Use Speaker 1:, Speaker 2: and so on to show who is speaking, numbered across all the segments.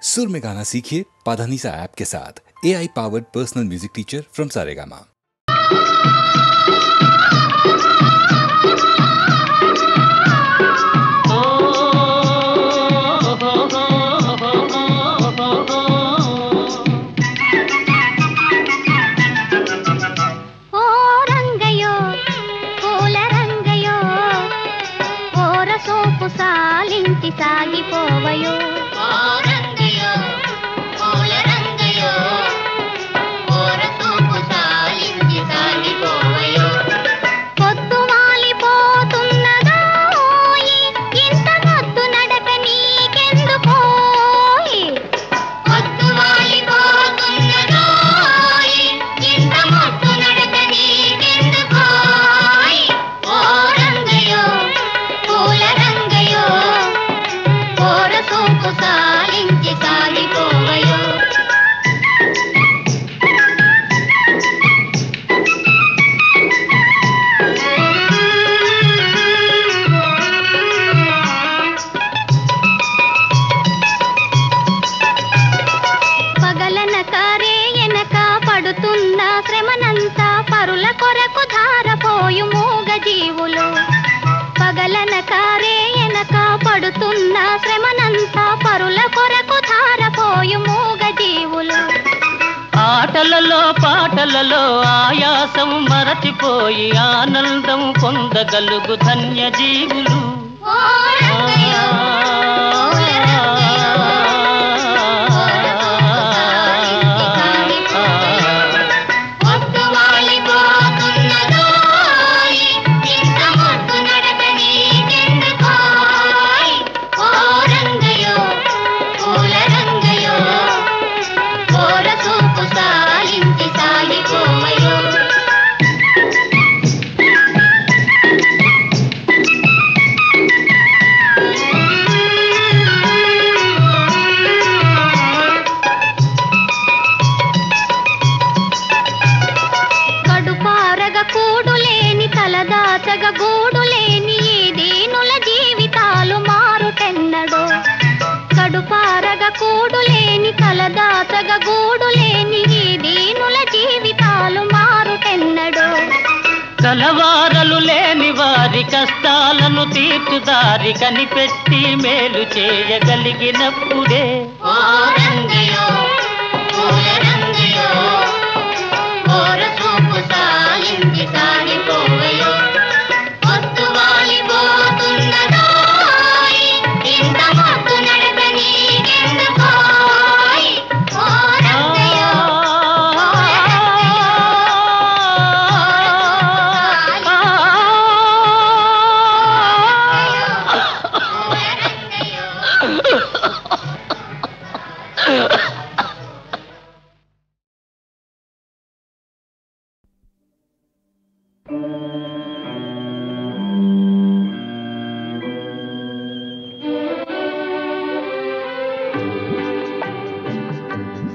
Speaker 1: सुर में गाना सीखिए पाधानीसा ऐप के साथ। AI powered personal music teacher from Saregama.
Speaker 2: సాగిపోవయో రంగయో పూల రంగయో ఓరసూపు సాలించి సాగిపోవయో పొద్దు వాలిపోతున్నదో ఇంత మొద్దు నడక నీకెందుకోయి పొద్దు వాలిపోతున్నదో ఇంత మొద్దు నడక నీకెందుకోయి ఓ రంగయో పూల రంగయో సాలించి సాగిపోవయో పగలనక రేయనక పడుతున్న శ్రమనంతా పరుల కొరకు ధారపోయు మూగ జీవులు పగలనక రేయనక పడుతున్న శ్రమనంతా పరుల కొరకు ధారపోయు మూగ జీవులు
Speaker 3: ఆటలలో పాటలలో ఆయాసం మరచిపోయి ఆనందం పొందగలుగు ధన్య జీవులు
Speaker 2: గూడు లేని ఈ దీనుల జీవితాలు మారుటెన్నడో కడుపారగ కూడు లేని తలదాచగ గూడు లేని ఈ దీనుల జీవితాలు మారుటెన్నడో
Speaker 3: కలవారలు లేని వారి కష్టాలను తీర్చుదారి కనిపెట్టి మేలు చేయగలిగినప్పుడే
Speaker 2: ఓ రంగయో పూల రంగయో ఓరసూపు సాలించి సాగిపోవయో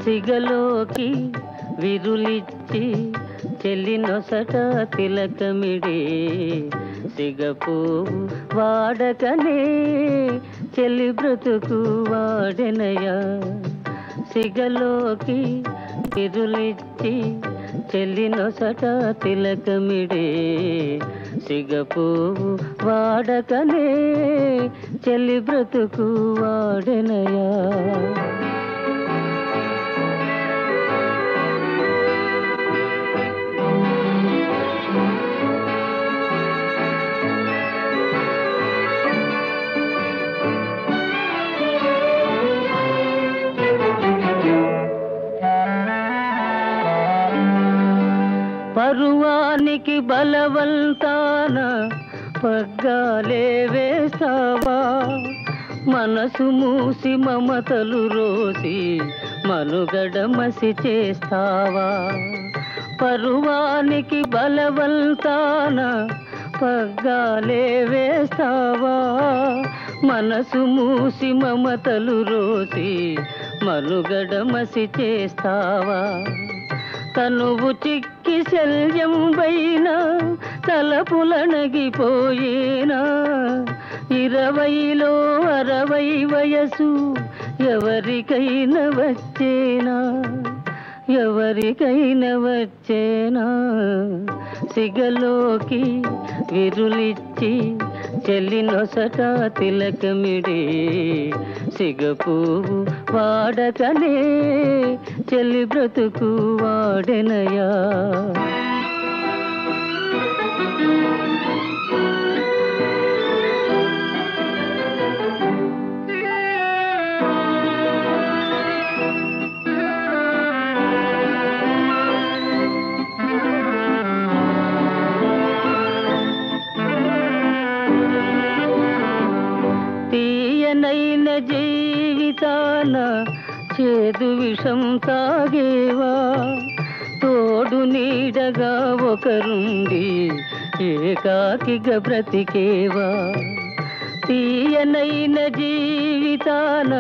Speaker 3: సిగలోకి విరులిచ్చి చెల్లినొసట తిలకమిడి సిగపువ్వు వాడకనే చెల్లి బ్రతుకు వాడెనయా సిగలోకి విరులిచ్చి చెల్లినొసట తిలకమిడి సిగపువ్వు వాడకనే చెల్లి బ్రతుకు వాడెనయా పరువానికి బలవంతాన పగ్గాలే వేస్తావా మనసు మూసి మమతలు రోసి మనుగడ మసి చేస్తావా పరువానికి బలవంతాన పగ్గాలే వేస్తావా మనసు మూసి మమతలు రోసి మనుగడ మసి చేస్తావా తనువు చిక్కి శల్యం వైన తలపులనగిపోయేనా 20లో 60 వయసు ఎవరికైనా వచ్చేనా ఎవరికైనా వచ్చేనా సిగలోకి విరులిచ్చి చెల్లి నొసట తిలకమిడి సిగపువ్వు వాడకనే చెల్లి బ్రతుకు వాడెనయా తీయనైన జీవితాన చేదు విషం తాగేవా తోడు నీడగా ఒకరుండి ఏకాకిగా బ్రతికేవా తీయనైన జీవితాన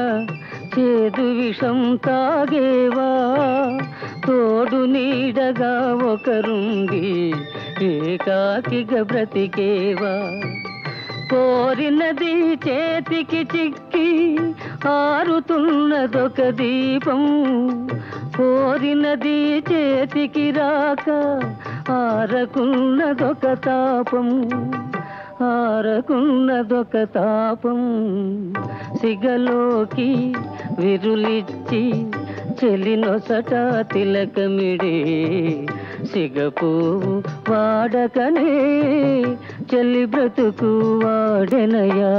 Speaker 3: చేదు విషం తాగేవా తోడు నీడగా ఒకరుండి ఏకాకిగా బ్రతికేవా కోరినది చేతికి చిక్కి ఆరుతున్నదొక దీపం కోరినది చేతికి రాక ఆరకున్నదొక తాపం ఆరకున్నదొక తాపం సిగలోకి విరులిచ్చి చెలి నొసట తిలకమిడి సిగపువ్వు వాడకనే చెల్లి బ్రతుకు వాడెనయా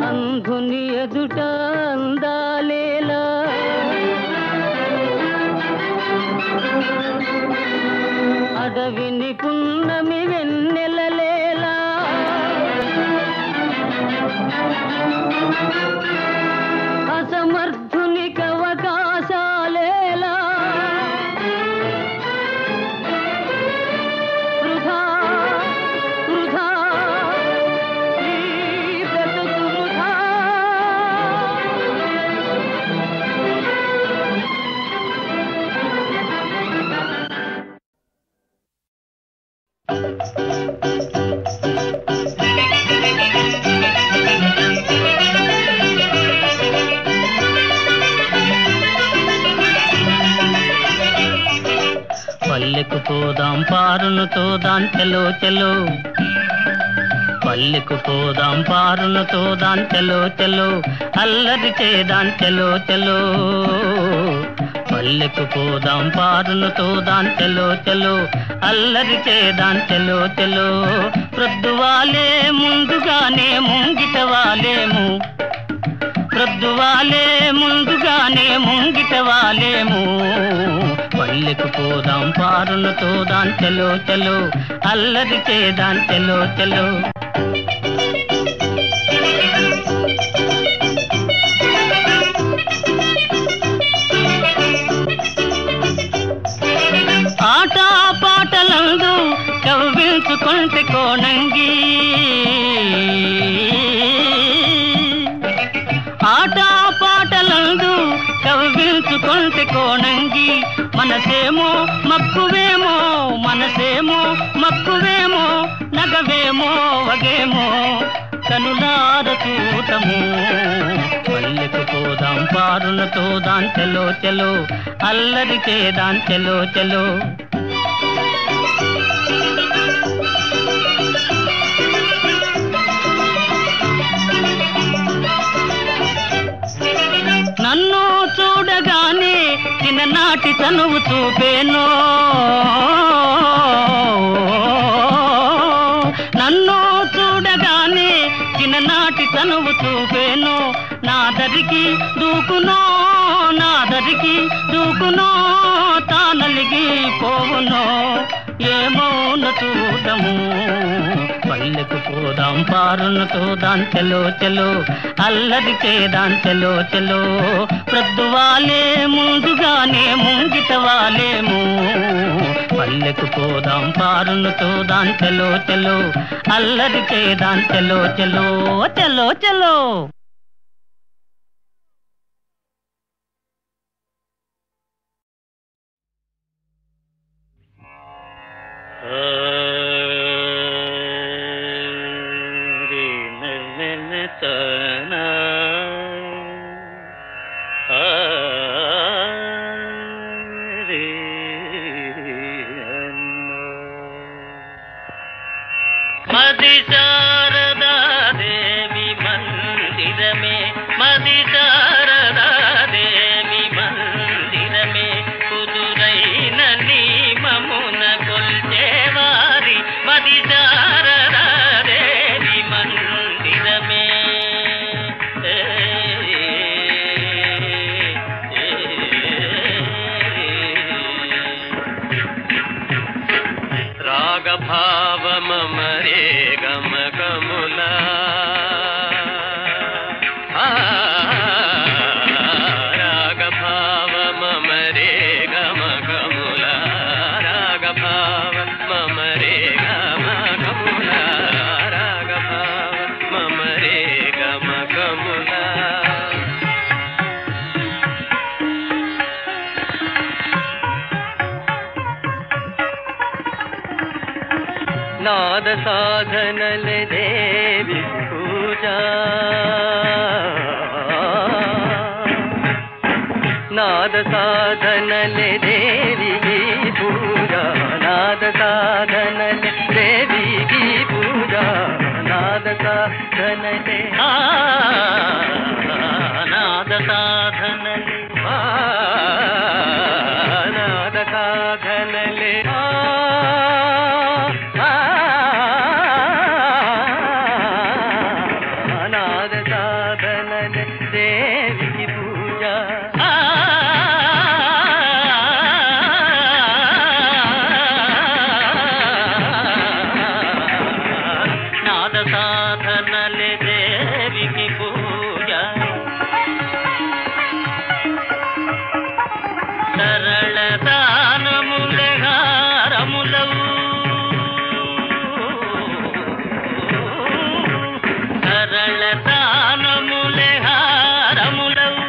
Speaker 3: అంధుని ఎదుట అందాలేలా అడవిని పున్నమి వెన్నెలలేలా అసమర్థునికి అవకాశాలేలా వృధా వృధా ఈ బ్రతుకు వృధా పల్లెకు పోదాం పారును తోదాం చెలో చెలో పల్లెకు పోదాం పారును తోదాం చెలో చెలో అల్లరి చేదాం చెలో చెలో పల్లెకు పోదాం పారును తోదాం చెలో చెలో అల్లరి చేదాం చెలో చెలో ప్రొద్దువాలే ముందుగానే ముంగిట వాలేము ప్రొద్దువాలే ముందుగానే ముంగిట వాలేము పల్లెకు పోదాం పారును తోదాం చెలో చెలో అల్లరి చేదాం చెలో చెలో ఆట పాటలందు కవ్వించుకుంటే కోణంగి ఆట పాటలందు కవ్వించుకుంటే కోణంగి మనసేమో మక్కువేమో మనసేమో మక్కువేమో నగవేమో వగేమో కనులార చూతము పల్లెకు పోదాం పారును తోదాం చెలో చెలో అల్లరి చేదాం చెలో చెలో నన్ను చూడగానే చిన్ననాటి తనువు చూపేనో నన్ను చూడగానే చిన్ననాటి తనువు చూపేనో నాదరికి దూకునో నాదరికి దూకునో తానలిగి పోవునో ఏమోన చూడము పల్లెకు పోదాం పారును తోదాం చెలో చెలో అల్లరి చేదాం చెలో చెలో ప్రొద్దువాలే ముందుగానే ముంగిట వాలేము పల్లెకు పోదాం పారును తోదాం చెలో చెలో అల్లరి చేదాం చెలో చెలో చెలో చెలో
Speaker 4: na
Speaker 3: మది శారదాదేవి మందిరమే కుదురైన నియమమున కొల్చేవారి మది శారదాదేవి మందిరమే రాగభావమరే గమగములా రాగభావమరే గమగములా రాగభావమరే గమగములా రాగభావమరే గమగములా నాద సాధనల దేవి పూజా నాద సాధనల దేవి పూజా నాద సాధనల దేవి పూజా నాద సాధనలే నాద సాధనలే నాద సాధనలే నాద సాధనల దేవికి పూజ నాద సాధనల దేవికి పూజ సరళ దానములే హారములవు సరళ దానములే హారములవు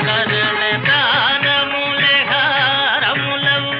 Speaker 3: సరళ దానములే హారములవు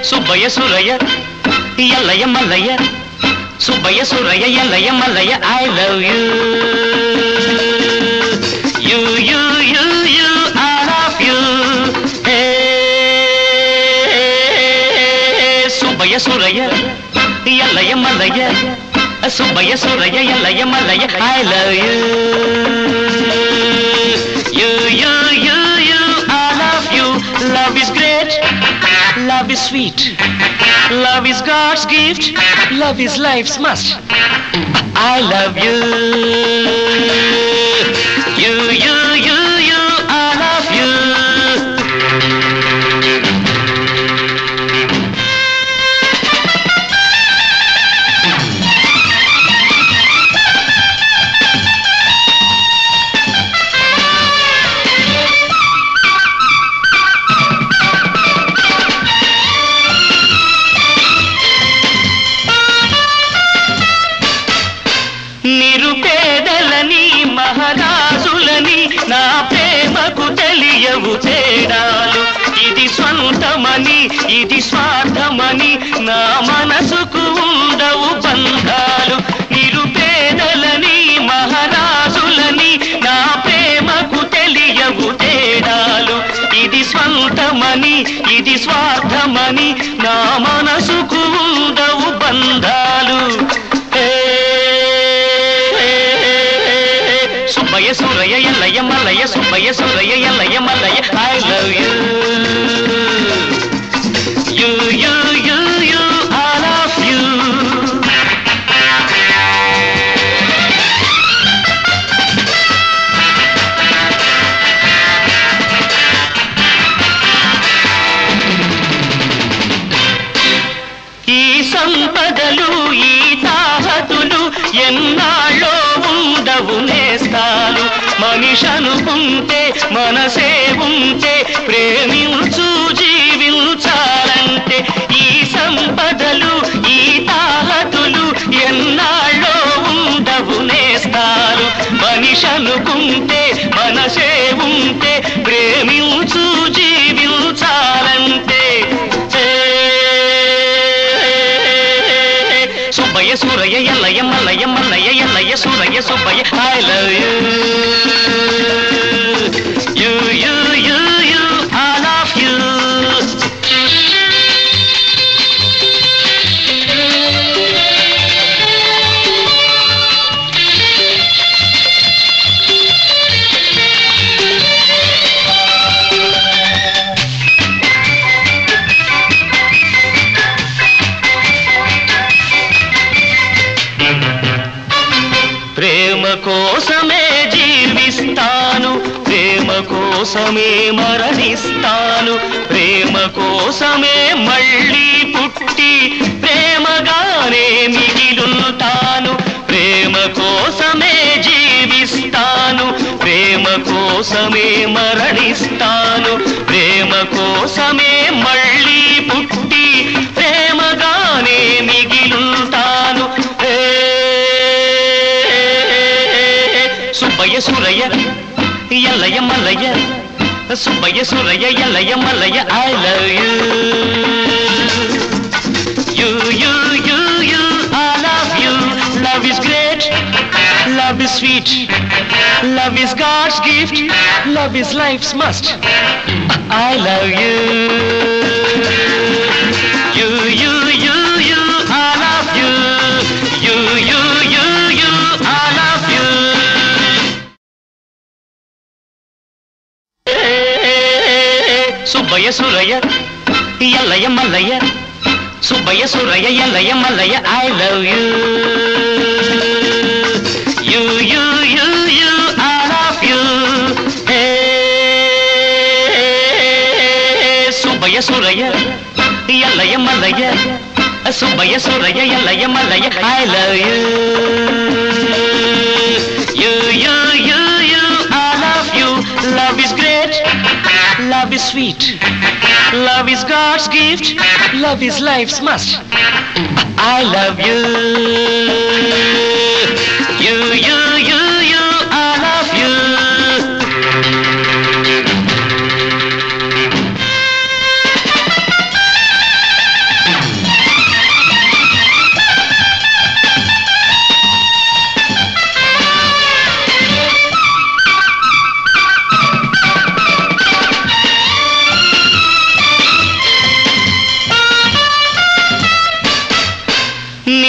Speaker 3: Subbayya Surayya Ellayya Mallayya Subbayya Surayya Ellayya Mallayya I love you you you you you I love you Subbayya Surayya Ellayya Mallayya Subbayya Surayya Ellayya Mallayya I love you you you you you I love you love is great love is sweet love is God's gift love is life's must I love you you you you you I love you నిరుపేదలని మహారాజులని నా స్వంతమని ఇది స్వార్థమని నా మనసుకు ఉండవు బంధాలు నిరుపేదలని మహారాజులని నా ప్రేమకు తెలియవు తేడాలు ఇది స్వంతమని ఇది స్వార్థమని నా మనసుకు ఉండవు బంధాలు Subbayya Surayya Ellaiah Mallayya Subbayya Surayya Ellaiah Mallayya I love you you you you you I love you ఈ సంపదలు ఈ తాహతులు ఎన్నాళ్ళో ఉండవు నేస్తాలు మనిషనుకుంటే మనసే ఉంటే ప్రేమించు జీవించాలంటే ఈ సంపదలు ఈ తాహతులు ఎన్నాళ్ళో ఉండవు నేస్తాలు మనిషనుకుంటే మనసే ఉంటే ప్రేమించు జీవించాలంటే Subbayya Surayya Ellaiah Mallayya Mallayya Ellayya Surayya Subbayya I love you you you you you I love you ప్రేమ కోసమే జీవిస్తాను ప్రేమ కోసమే మరణిస్తాను ప్రేమ కోసమే మళ్ళీ పుట్టి ప్రేమగానే మిగిలుంటాను ప్రేమ కోసమే జీవిస్తాను ప్రేమ కోసమే మరణిస్తాను ప్రేమ కోసమే మళ్ళీ పుట్టి ప్రేమగానే మిగిలుంటాను Subbayya Surayya Ellaiah Mallayya Subbayya Surayya Ellaiah Mallayya I love you you you you you I love you love is great love is sweet love is God's gift love is life's must I love you you you you you I love you you you you you I love you Subbayya Surayya Ellaiah Mallayya Subbayya Surayya Ellaiah Mallayya I love you you you you you I love you Subbayya Surayya Ellaiah Mallayya Subbayya Surayya Ellaiah Mallayya I love you you you you you I love you love is great love is sweet love is God's gift love is life's must I love you you you you you I love you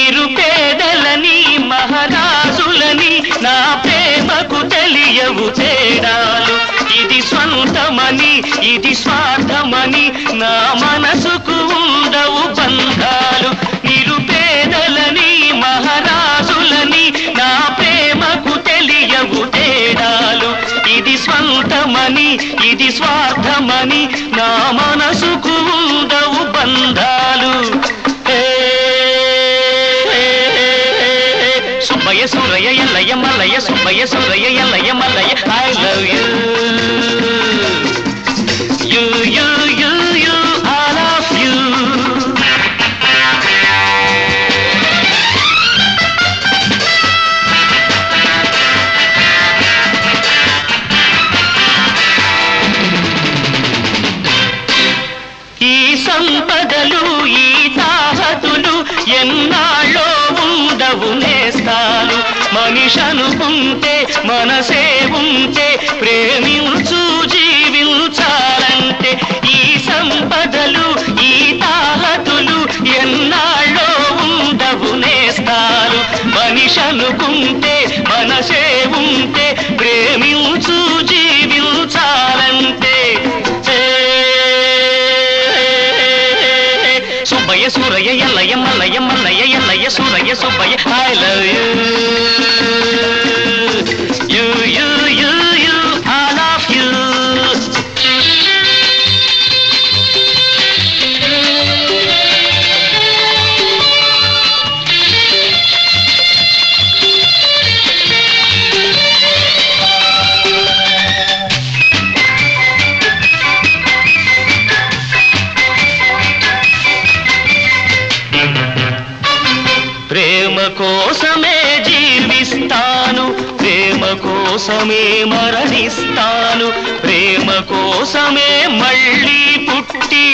Speaker 3: నిరుపేదలని మహారాజులని నా ప్రేమకు తెలియవు తేడాలు ఇది స్వంతమని ఇది స్వార్థమని నా మనసుకు ఉండవు బంధాలు నిరుపేదలని మహారాజులని నా ప్రేమకు తెలియవు తేడాలు ఇది స్వంతమని ఇది స్వార్థమని నా మనసుకు ఉండవు బంధాలు Subbayya Surayya Ellaiah Mallayya Subbayya Surayya Ellaiah Mallayya I love you you you you you I love you ఎన్నాళ్ళో ఉండవు నేస్తాలు. మనిషి అనుకుంటే మనసే ఉంటే ప్రేమించు జీవించాలంటే ఈ సంపదలు ఈ తాహతులు ఎన్నాళ్ళో ఉండవు నేస్తాలు. మనిషి అనుకుంటే మనసే ఉంటే ప్రేమించు జీవించాలంటే Subbayya Surayya Ellaiah Mallayya Mallayya Ellayya Surayya Subbayya I love you you you you you I love you. ప్రేమ కోసమే జీవిస్తాను, ప్రేమ కోసమే మరణిస్తాను, ప్రేమ కోసమే మళ్ళీ పుట్టి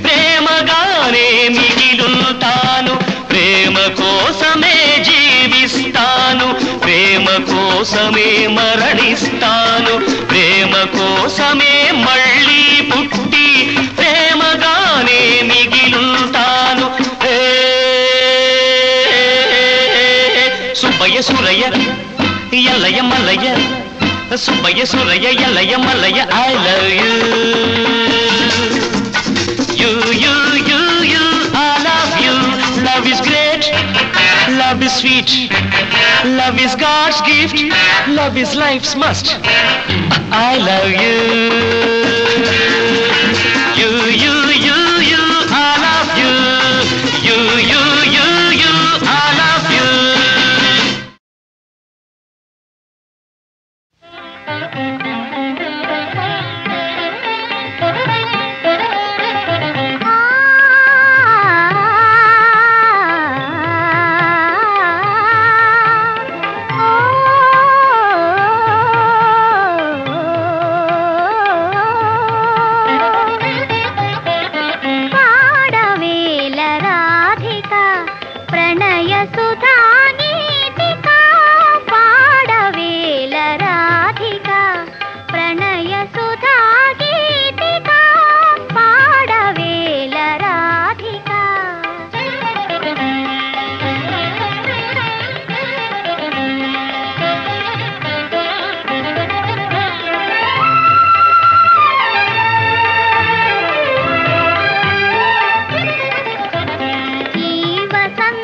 Speaker 3: ప్రేమగానే మిగిలుంటాను. ప్రేమ కోసమే జీవిస్తాను, ప్రేమ కోసమే మరణిస్తాను, ప్రేమ కోసమే మళ్ళీ పుట్టి ప్రేమగానే మిగిలుంటాను. Subbayya Surayya Ellaiah Mallayya Subbayya Surayya Ellaiah Mallayya I love you you you you you I love you. Love is great, love is sweet, love is God's gift, love is life's must. I love you you you you you I love you you you you you I love you.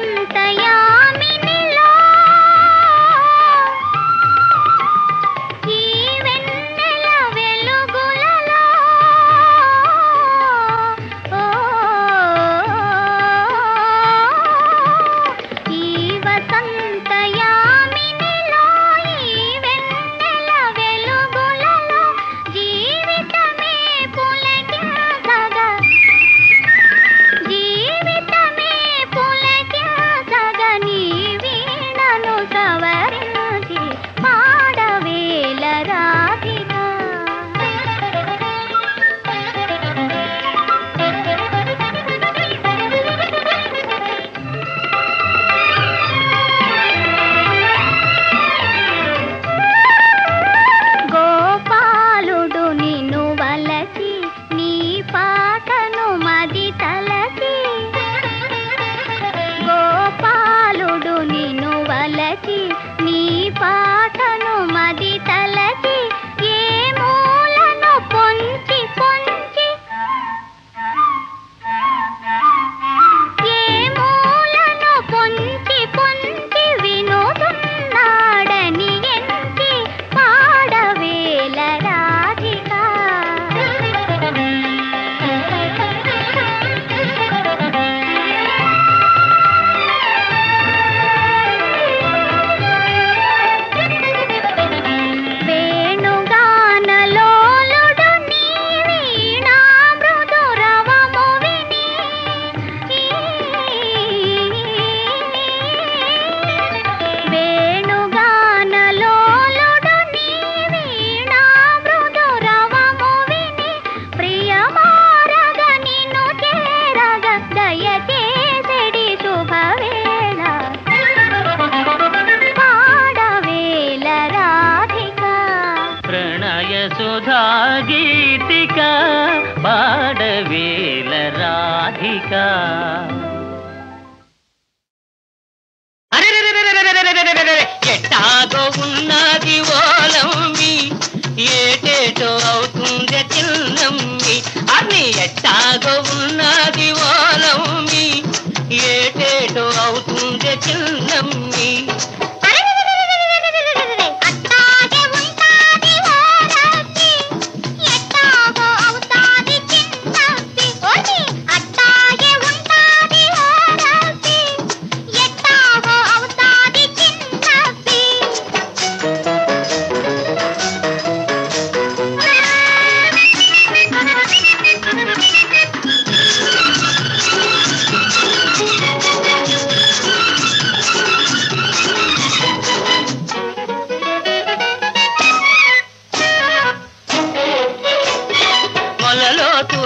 Speaker 2: వసంతయామి
Speaker 3: ఇంకా ఎట్టాగో ఉన్నది ఓలమ్మి ఏటేటో అవుతుంది చిన్నమ్మి అని ఎట్టాగో ఉన్నది ఓలమ్మి ఏటేటో అవుతుంది చిన్నమ్మి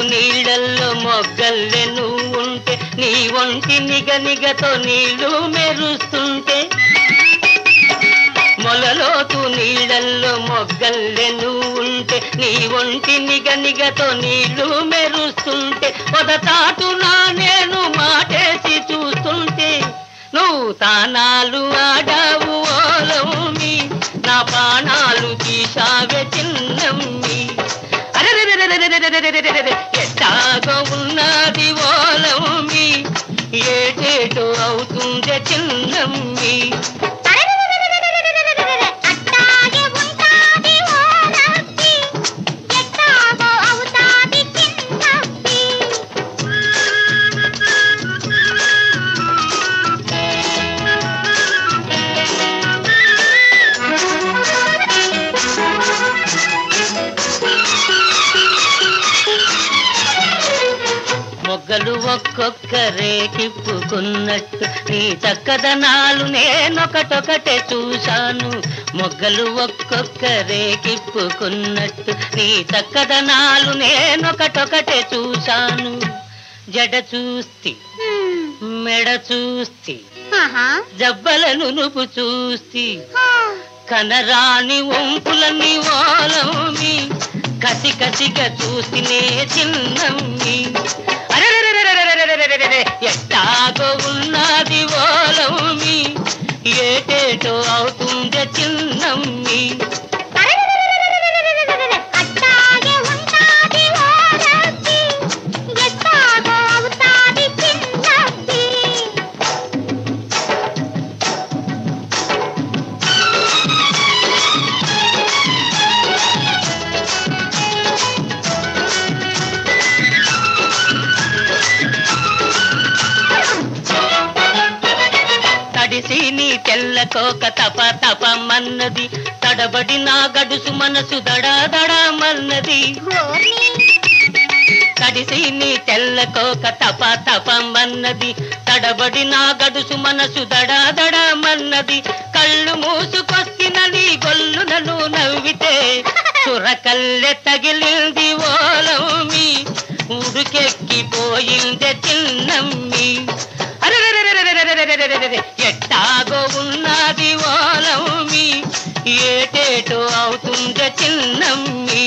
Speaker 3: నీళ్ళల్లో మొగ్గల్లే నువ్వుంటే నీ ఒంటి నిగనిగతో నీళ్లు మెరుస్తుంటే మొలలోతు నీళ్ళల్లో మొగ్గల్లే నువ్వుంటే నీ ఒంటి నిగనిగతో నీళ్లు మెరుస్తుంటే పొదతాటునా నేను మాటేసి చూస్తుంటే నువ్వు తానాలు ఆడావు ఓలమ్మి నా ప్రాణాలు తీసావే చిన్నమ్మి ఎట్టాగో ఉన్నది ఓలమ్మి ఏటేటో అవుతుంది చిన్నమ్మి మొగ్గలు ఒక్కొక్కరే కిప్పుకున్నట్టు నీ చక్కదనాలు నేనొకటొకటే చూశాను మొగ్గలు ఒక్కొక్కరే కిప్పుకున్నట్టు నీ చక్కదనాలు నేనొకటొకటే చూశాను జడ చూస్తి మెడ చూస్తి జబ్బలను నువ్వు చూస్తి కనరాని వంపులని ఓలమ్మి కసి కసిగా చూస్తేనే చిన్నమ్మి ఎట్టాగో ఉన్నది ఓలమ్మి ఏటేటో అవుతుంది చిన్నమ్మి నీ తెల్లకోక తప తపమన్నది తడబడి నా గడుసు మనసు దడా దడమన్నది తడిసి నీ తెల్లకోక తప తపమన్నది తడబడి నా గడుసు మనసు దడా దడమన్నది కళ్ళు మూసుకొస్తినని గొల్లునను నవ్వితే చురకల్లె తగిలింది ఓలమ్మి ఉడుకెక్కిపోయిందే చిన్నమ్మి ఎట్టాగో ఉన్నది ఓలమ్మి ఏటేటో అవుతుంది చిన్నమ్మి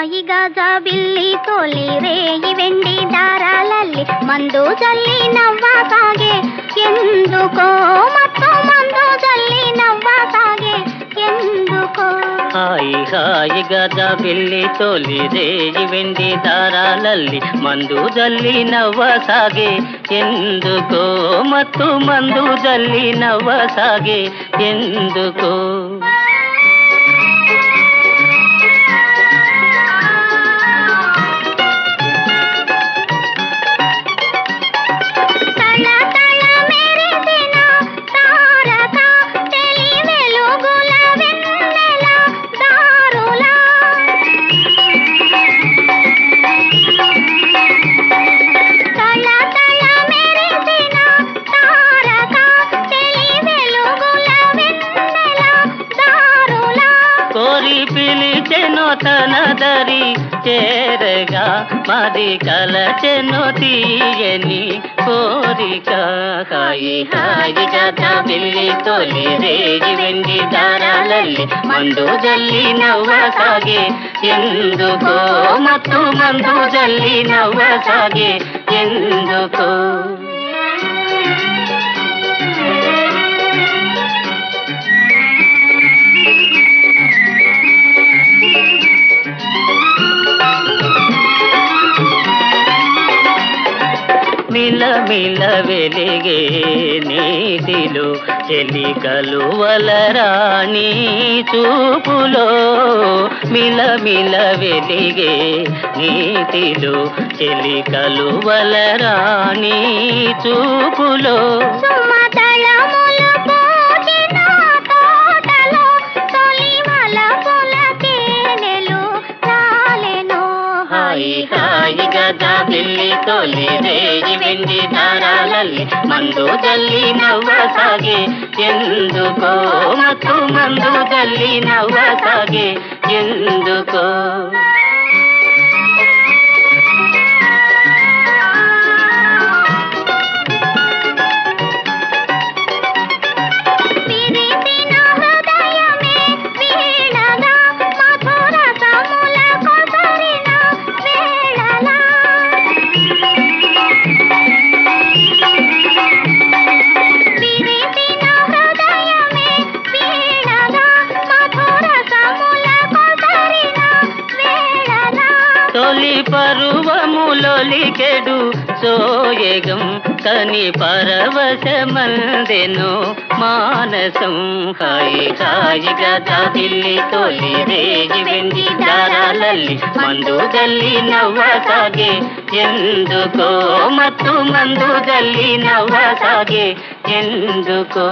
Speaker 2: హాయిగా జాబిల్లి తోలి రేయి వెండి దారాలల్లి మందు జల్లి నవ్వా సాగే ఎందుకో మత్తు మందు జల్లి నవ్వా సాగే ఎందుకో
Speaker 4: హాయి హాయిగా జాబిల్లి తోలి రేయి వెండి దారాలల్లి మందు జల్లి నవ్వసాగే ఎందుకో మత్తు మందు జల్లి నవ్వసాగే ఎందుకో తనదరి చేరగా మరి కలచెను తీయని కోరిక హాయి హాయిగా జాబిల్లి తోలి రేగి వెండి దారాలల్లి మందు జల్లి నవ్వసాగే ఎందుకో మత్తు మందు జల్లి నవ్వసాగే ఎందుకో మిల మిల వెలిగే నీటిలో చెలి కలువలరాణి చూపులో మిల మిల వెలిగే నీటిలో చెలి కలువలరాణి చూపులో హాయిగా జాబిల్లి తోలి రేగి వెండి దారాలల్లి మందు జల్లి నవ్వసాగే ఎందుకో మత్తు మందు జల్లి నవ్వసాగే ఎందుకో పరువములొలికెడు సోయగం కని పరవశమందెను మానసం హాయి హాయిగా జాబిల్లి తోలి రేగి వెండి దారాలల్లి మందు జల్లి నవ్వసాగే ఎందుకో మత్తు మందు జల్లి నవ్వసాగే ఎందుకో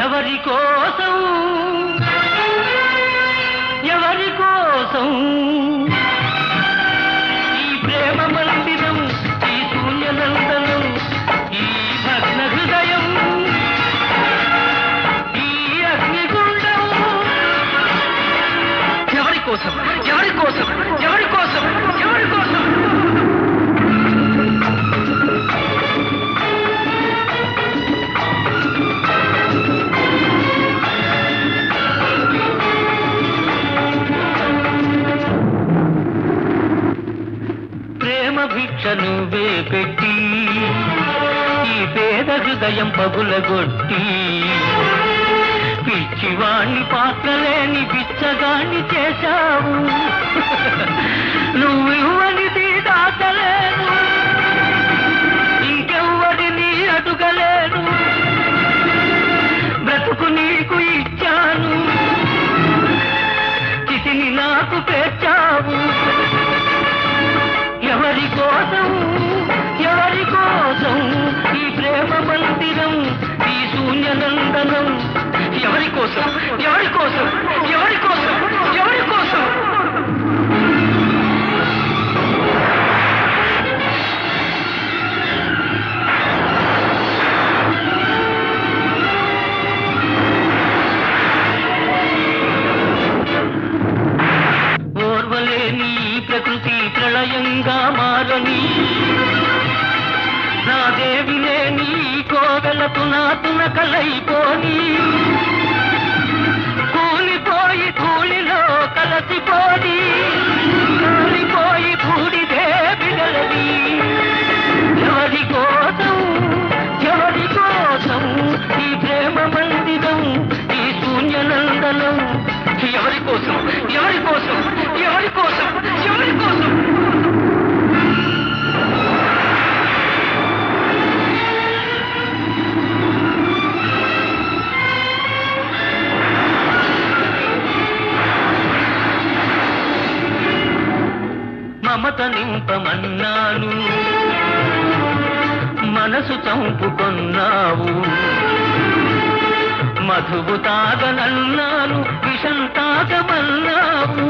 Speaker 4: ఎవరి కోసం ఎవరి కోసం ఈ ప్రేమ మందిరం ఈ శూన్యనందనం ఈ భగ్న హృదయం ఈ అగ్నిగుండం ఎవరి కోసం ఎవరి కోసం ఎవరి కోసం ఎవరి కోసం భిక్ష నువ్వే పెట్టి ఈ పేద హృదయం పగులగొట్టి పిచ్చివాణ్ణి పాత్రలేని పిచ్చగాన్ని చేశావు నువ్వు ఇవ్వనిది దాచలేను ఇంకెవ్వరిని అడుగలేను బ్రతుకు నీకు ఇచ్చాను చితిని నాకు పేర్చావు ఎవరి కోసం ఎవరి కోసం ఈ ప్రేమ మందిరం ఈ శూన్యనందనం ఎవరి కోసం ఎవరి కోసం ఎవరి కోసం ఎవరి కోసం
Speaker 3: ఏవి లేని కోవెలకు నాతున కలైపోని కూలిపోయి ధూళిలో కలసిపోని కూలిపోయి బూడిదే బిగలది ఎవరి కోసం ఈ ప్రేమ మందిరం ఈ శూన్యనందనం ఎవరి కోసం ఎవరి కోసం ఎవరి కోసం ఎవరి కోసం మమత నింపమన్నాను మనసు చంపుకొన్నావు మధువు తాగనన్నాను విషం తాగమన్నావు